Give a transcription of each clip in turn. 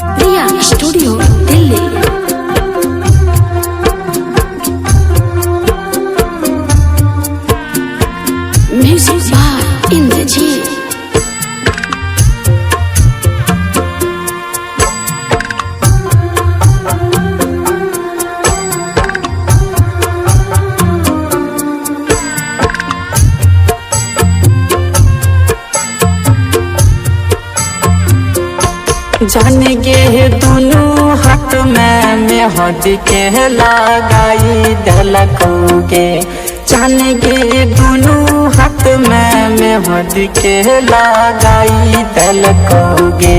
Riya studio Delhi. Music by Indrajeet. जान गे दोनों हाथ में मेहंदी के लगाई दलकोगे। जान गे दोनों हाथ में मेहंदी के लगाई दलकोगे।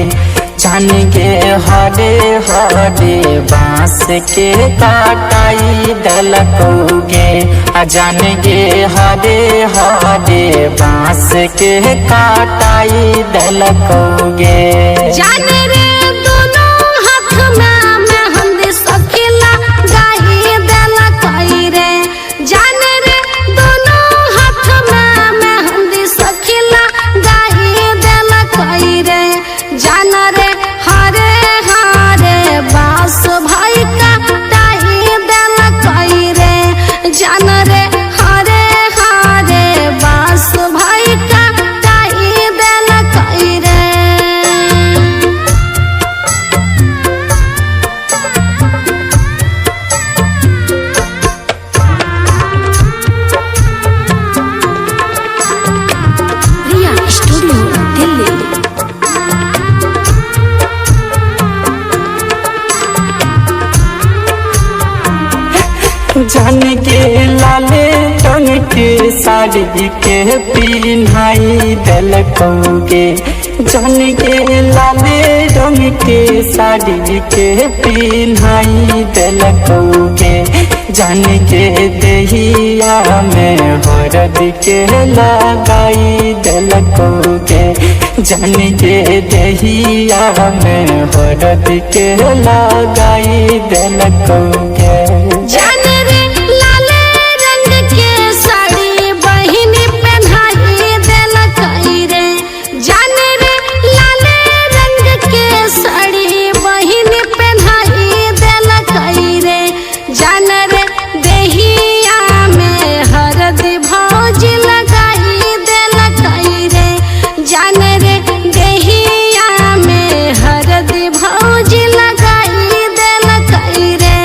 जान गे हरे हरे बांस के काटाई दलकोगे। जान गे हरे हरे बांस के काटाई दलकोगे। जान रे दोनों हाथ में मेहंदी सखिला गाई दलकोई रे। जान रे दोनों हाथ में मेहंदी सखिला गाई दलकोई रे। जान रे हरे हरे बांस भाई काटाई दलकोई रे। जान रे हरे हरे बांस भाई काटाई दलकोई रे। रिया स्टूडियो दिल्ली। जान के लाले रंग के साड़ी के पिन्हाई दलकोगे। जान के लाले रंग के साड़ी के पिन्हाई दलकोगे। जान के दहिया में हरद के लगाई दलकोगे। जान के दहिया में हरद के लगाई दलकोगे। जान रे लाले रंग के साड़ी बहिन पहनाई दलकोई रे। जान रे लाले रंग के साड़ी बहिन पहनाई दलकोई रे। जान रे दहिया में हरद भौज लगाई दलकोई रे। जान रे दहिया में हरद भौज लगाई दलकोई रे।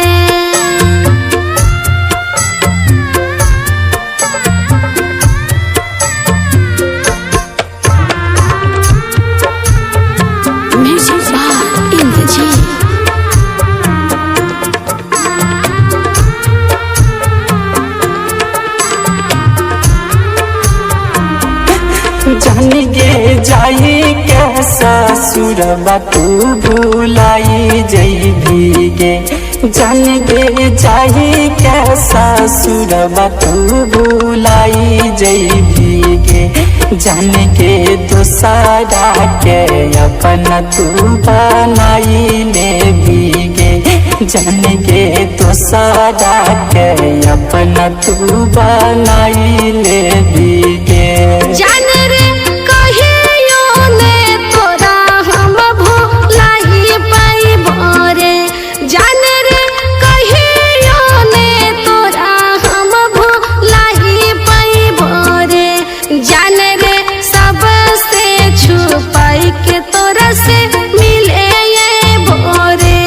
Music by Indrajeet. जान गे जाई के ससुरबा तू भुलाई जइबी गे। जान गे जाई के ससुरबा तू भुलाई जइबी गे। जान के दोसरा के अपना तू बनाई लेबी गे। जान के दोसरा के अपना तू बनाई लेबी गे। जान रे कहियो ने तोरा हम भुलाई पाइबो रे। जान रे कहियो ने तोरा हम भुलाई पाइबो रे। जान रे सबसे छुपाई के तोरा से मिले ये भोरे।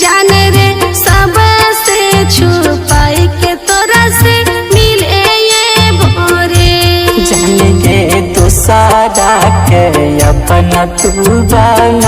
जान रे सबसे छुपाई के तोरा से मिले ये भोरे। जान के दोसरा के अपना तू बना